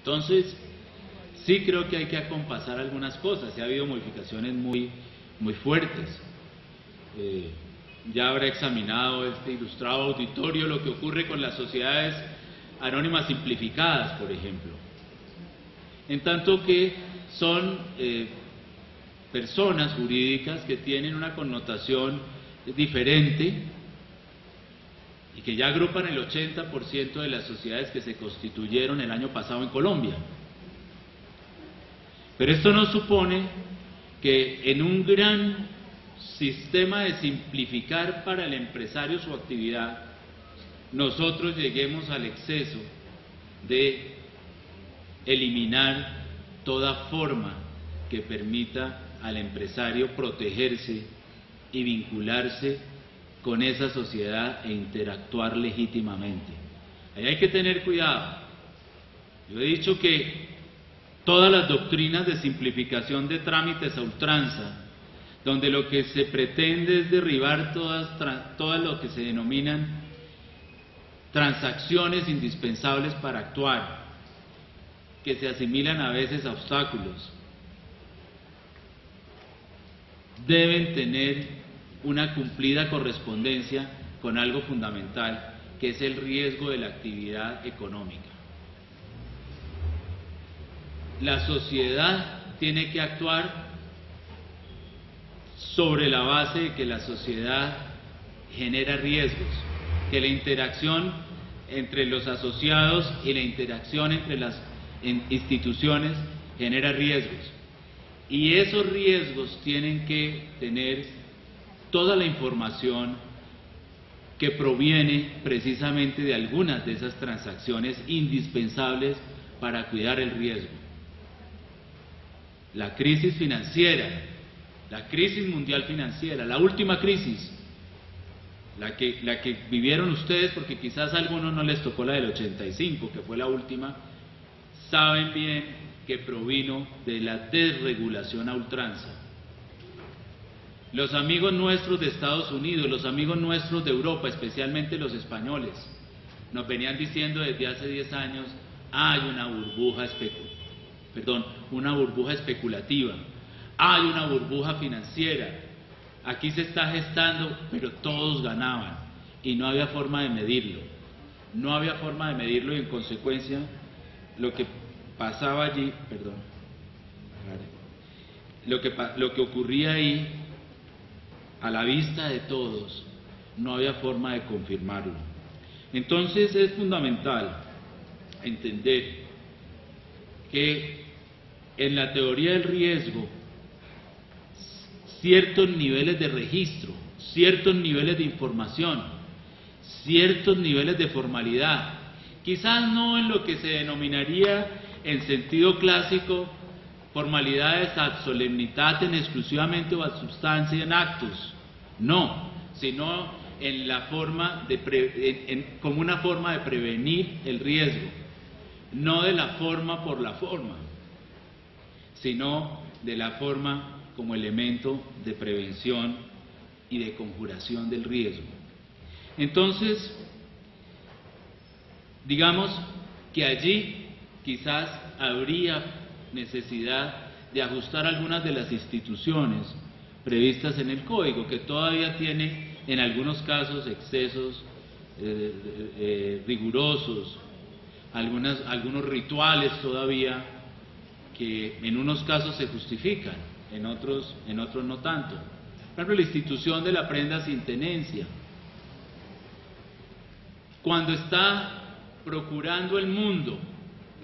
Entonces, sí creo que hay que acompasar algunas cosas, y ha habido modificaciones muy fuertes. Ya habrá examinado este ilustrado auditorio lo que ocurre con las sociedades anónimas simplificadas, por ejemplo. En tanto que son personas jurídicas que tienen una connotación diferente y que ya agrupan el 80% de las sociedades que se constituyeron el año pasado en Colombia. Pero esto no supone que en un gran sistema de simplificar para el empresario su actividad, nosotros lleguemos al exceso de eliminar toda forma que permita al empresario protegerse y vincularse con esa sociedad e interactuar legítimamente. Ahí hay que tener cuidado. Yo he dicho que todas las doctrinas de simplificación de trámites a ultranza, donde lo que se pretende es derribar todas lo que se denominan transacciones indispensables para actuar, que se asimilan a veces a obstáculos, deben tener una cumplida correspondencia con algo fundamental, que es el riesgo de la actividad económica. La sociedad tiene que actuar sobre la base de que la sociedad genera riesgos, que la interacción entre los asociados y la interacción entre las instituciones genera riesgos. Y esos riesgos tienen que tener toda la información que proviene precisamente de algunas de esas transacciones indispensables para cuidar el riesgo. La crisis financiera, la crisis mundial financiera, la última crisis, la que vivieron ustedes, porque quizás a algunos no les tocó la del 85, que fue la última, saben bien que provino de la desregulación a ultranza. Los amigos nuestros de Estados Unidos, los amigos nuestros de Europa, especialmente los españoles, nos venían diciendo desde hace 10 años, hay una burbuja especulativa, hay una burbuja financiera, aquí se está gestando, pero todos ganaban y no había forma de medirlo. No había forma de medirlo y en consecuencia lo que pasaba allí, lo que ocurría ahí, a la vista de todos, no había forma de confirmarlo. Entonces es fundamental entender que en la teoría del riesgo, ciertos niveles de registro, ciertos niveles de información, ciertos niveles de formalidad, quizás no en lo que se denominaría en sentido clásico formalidades ad solemnitatem exclusivamente o ad substantia en actus, no, sino en la forma como una forma de prevenir el riesgo, no de la forma por la forma, sino de la forma como elemento de prevención y de conjuración del riesgo. Entonces, digamos que allí quizás habría necesidad de ajustar algunas de las instituciones previstas en el Código, que todavía tiene en algunos casos excesos rigurosos, algunos rituales todavía que en unos casos se justifican, en otros no tanto. Por ejemplo, la institución de la prenda sin tenencia. Cuando está procurando el mundo,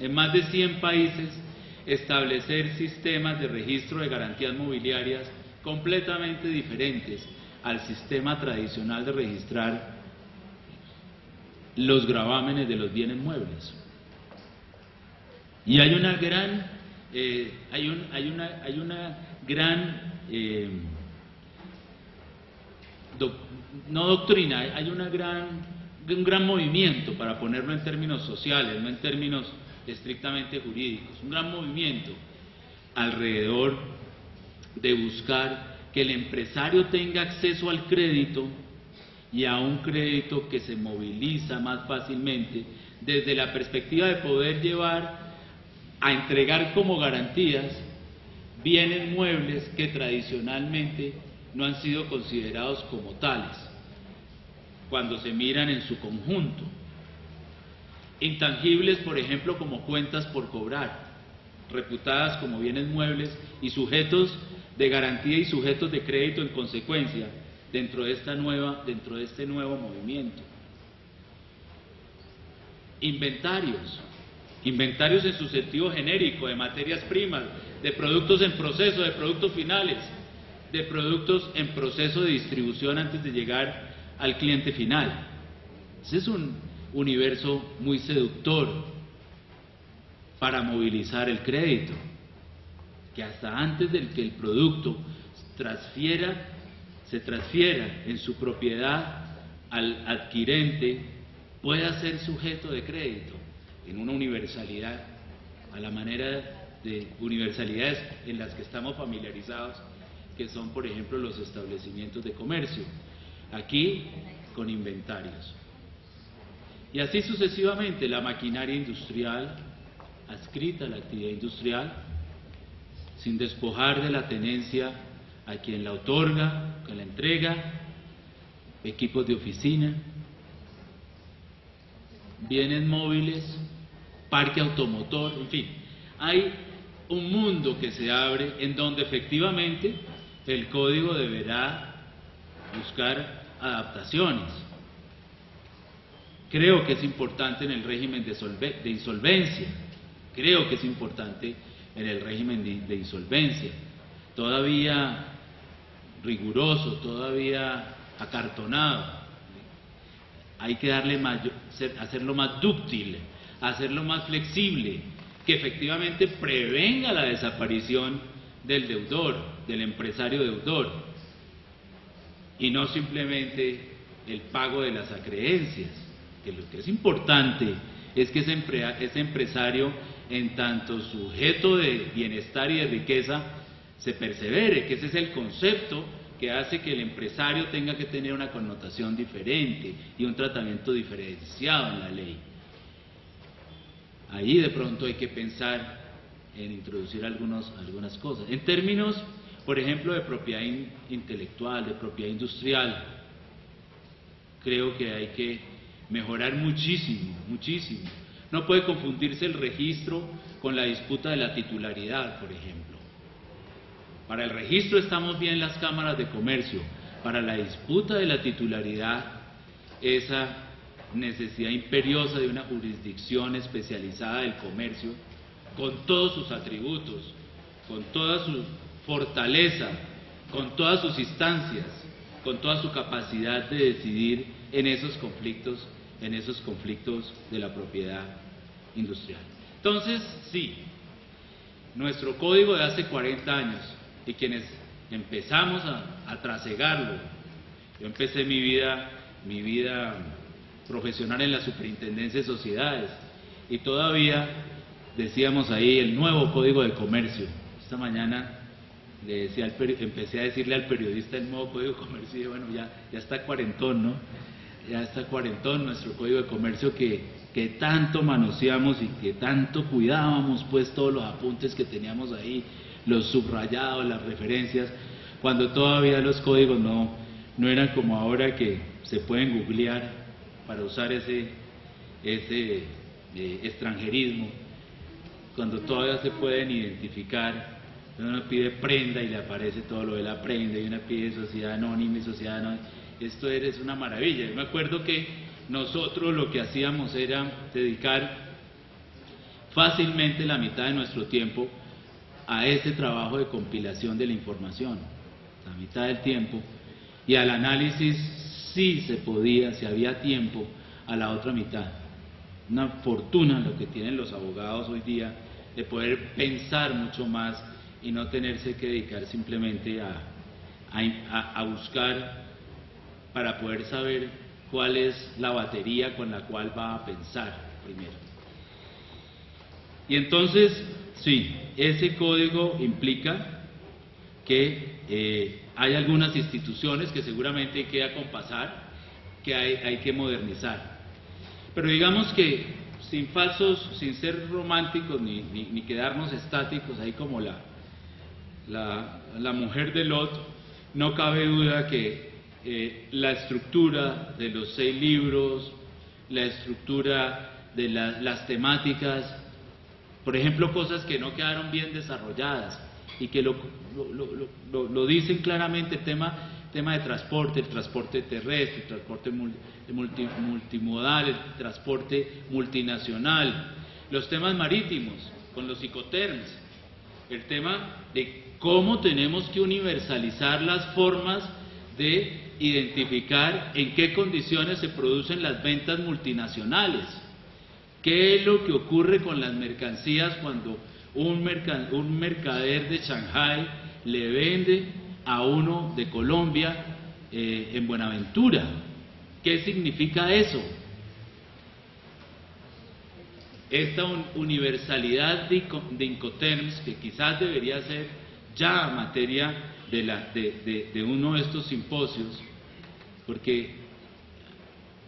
en más de 100 países, establecer sistemas de registro de garantías mobiliarias completamente diferentes al sistema tradicional de registrar los gravámenes de los bienes muebles. Y hay una gran un gran movimiento, para ponerlo en términos sociales, no en términos estrictamente jurídicos, un gran movimiento alrededor de buscar que el empresario tenga acceso al crédito y a un crédito que se moviliza más fácilmente desde la perspectiva de poder llevar a entregar como garantías bienes muebles que tradicionalmente no han sido considerados como tales cuando se miran en su conjunto. Intangibles, por ejemplo, como cuentas por cobrar, reputadas como bienes muebles y sujetos de garantía y sujetos de crédito en consecuencia dentro de este nuevo movimiento. Inventarios en su sentido genérico, de materias primas, de productos en proceso, de productos finales, de productos en proceso de distribución antes de llegar al cliente final. Ese es un universo muy seductor para movilizar el crédito, que hasta antes de que el producto se transfiera en su propiedad al adquirente, pueda ser sujeto de crédito en una universalidad, a la manera de universalidades en las que estamos familiarizados, que son, por ejemplo, los establecimientos de comercio, aquí con inventarios. Y así sucesivamente, la maquinaria industrial, adscrita a la actividad industrial, sin despojar de la tenencia a quien la otorga, que la entrega, equipos de oficina, bienes móviles, parque automotor, en fin, hay un mundo que se abre en donde efectivamente el código deberá buscar adaptaciones. Creo que es importante en el régimen de insolvencia, creo que es importante en el régimen de insolvencia, todavía riguroso, todavía acartonado. Hay que hacerlo más dúctil, hacerlo más flexible, que efectivamente prevenga la desaparición del deudor, del empresario deudor, y no simplemente el pago de las acreencias, que lo que es importante es que ese empresario, en tanto sujeto de bienestar y de riqueza, se persevere, que ese es el concepto que hace que el empresario tenga que tener una connotación diferente y un tratamiento diferenciado en la ley. Ahí de pronto hay que pensar en introducir algunas cosas. En términos, por ejemplo, de propiedad intelectual, de propiedad industrial, creo que hay que mejorar muchísimo, muchísimo. No puede confundirse el registro con la disputa de la titularidad, por ejemplo. Para el registro estamos bien las cámaras de comercio, para la disputa de la titularidad, esa necesidad imperiosa de una jurisdicción especializada del comercio, con todos sus atributos, con toda su fortaleza, con todas sus instancias, con toda su capacidad de decidir en esos conflictos de la propiedad industrial. Entonces, sí, nuestro código de hace 40 años, y quienes empezamos a trasegarlo, yo empecé mi vida profesional en la superintendencia de sociedades, y todavía decíamos ahí el nuevo código de comercio. Esta mañana empecé a decirle al periodista el nuevo código de comercio, y dije, bueno, ya está cuarentón, ¿no? Ya está cuarentón nuestro código de comercio que tanto manoseamos y que tanto cuidábamos, pues todos los apuntes que teníamos ahí, los subrayados, las referencias, cuando todavía los códigos no eran como ahora, que se pueden googlear para usar ese extranjerismo, cuando todavía se pueden identificar. Uno pide prenda y le aparece todo lo de la prenda, y uno pide sociedad anónima y sociedad anónima. Esto es una maravilla. Yo me acuerdo que nosotros lo que hacíamos era dedicar fácilmente la mitad de nuestro tiempo a ese trabajo de compilación de la información, la mitad del tiempo, y al análisis, si se podía, si había tiempo, a la otra mitad. Una fortuna lo que tienen los abogados hoy día de poder pensar mucho más y no tenerse que dedicar simplemente a buscar para poder saber cuál es la batería con la cual va a pensar primero. Y entonces, sí, ese código implica que hay algunas instituciones que seguramente hay que acompasar, que hay que modernizar. Pero digamos que sin falsos, sin ser románticos ni quedarnos estáticos ahí como la mujer de Lot, no cabe duda que la estructura de los 6 libros, la estructura de las temáticas, por ejemplo, cosas que no quedaron bien desarrolladas y que lo dicen claramente, el tema de transporte, el transporte terrestre, el transporte multimodal, el transporte multinacional, los temas marítimos con los Incoterms, el tema de cómo tenemos que universalizar las formas de identificar en qué condiciones se producen las ventas multinacionales, qué es lo que ocurre con las mercancías cuando un mercader de Shanghái le vende a uno de Colombia en Buenaventura. ¿Qué significa eso? Esta universalidad de Incoterms, que quizás debería ser ya materia de uno de estos simposios, porque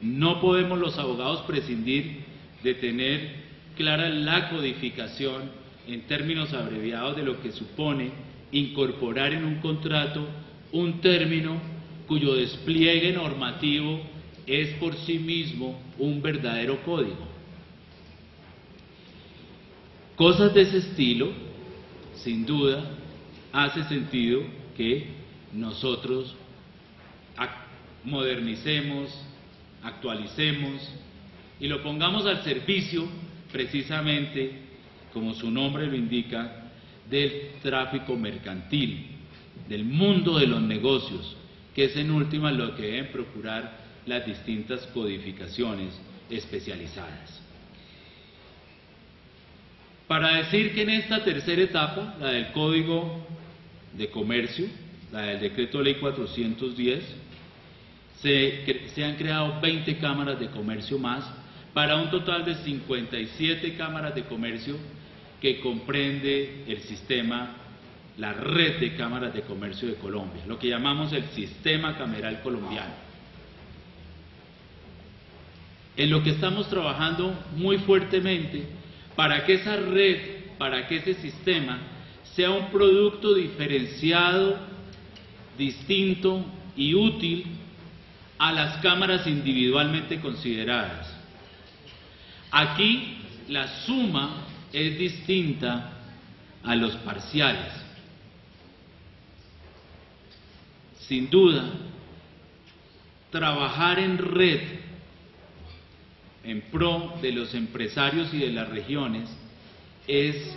no podemos los abogados prescindir de tener clara la codificación en términos abreviados de lo que supone incorporar en un contrato un término cuyo despliegue normativo es por sí mismo un verdadero código. Cosas de ese estilo, sin duda, hace sentido que nosotros modernicemos, actualicemos y lo pongamos al servicio, precisamente, como su nombre lo indica, del tráfico mercantil, del mundo de los negocios, que es en última lo que deben procurar las distintas codificaciones especializadas. Para decir que en esta tercera etapa, la del Código de Comercio, la del Decreto Ley 410, se han creado 20 cámaras de comercio más, para un total de 57 cámaras de comercio que comprende el sistema, la red de cámaras de comercio de Colombia, lo que llamamos el sistema cameral colombiano. En lo que estamos trabajando muy fuertemente para que esa red, para que ese sistema sea un producto diferenciado, distinto y útil a las cámaras individualmente consideradas. Aquí la suma es distinta a los parciales. Sin duda, trabajar en red en pro de los empresarios y de las regiones es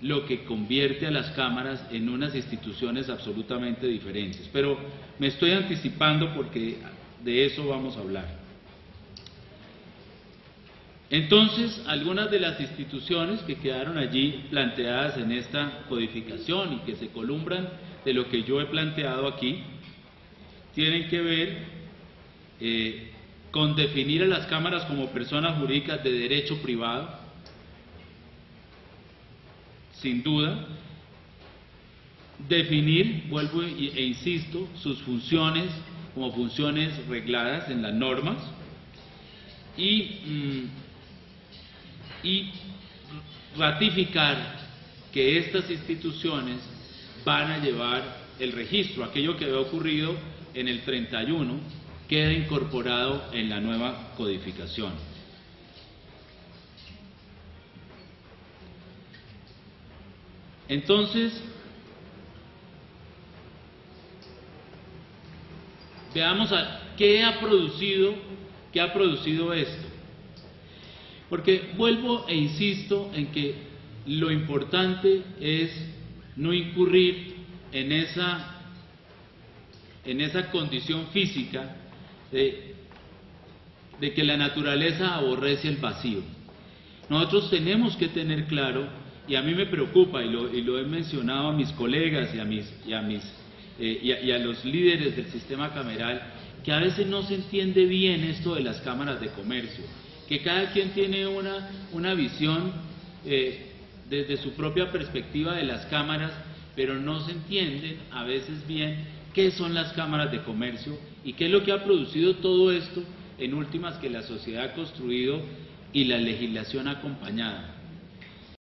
lo que convierte a las cámaras en unas instituciones absolutamente diferentes. Pero me estoy anticipando porque de eso vamos a hablar. Entonces, algunas de las instituciones que quedaron allí planteadas en esta codificación y que se columbran de lo que yo he planteado aquí, tienen que ver con definir a las cámaras como personas jurídicas de derecho privado, sin duda, definir, vuelvo e insisto, sus funciones como funciones regladas en las normas y ratificar que estas instituciones van a llevar el registro, aquello que había ocurrido en el 31, queda incorporado en la nueva codificación. Entonces, veamos qué ha producido esto. Porque vuelvo e insisto en que lo importante es no incurrir en esa condición física de que la naturaleza aborrece el vacío. Nosotros tenemos que tener claro, y a mí me preocupa, y lo he mencionado a mis colegas y a los líderes del sistema cameral, que a veces no se entiende bien esto de las cámaras de comercio, que cada quien tiene una visión desde su propia perspectiva de las cámaras, pero no se entiende a veces bien qué son las cámaras de comercio y qué es lo que ha producido todo esto, en últimas, que la sociedad ha construido y la legislación acompañada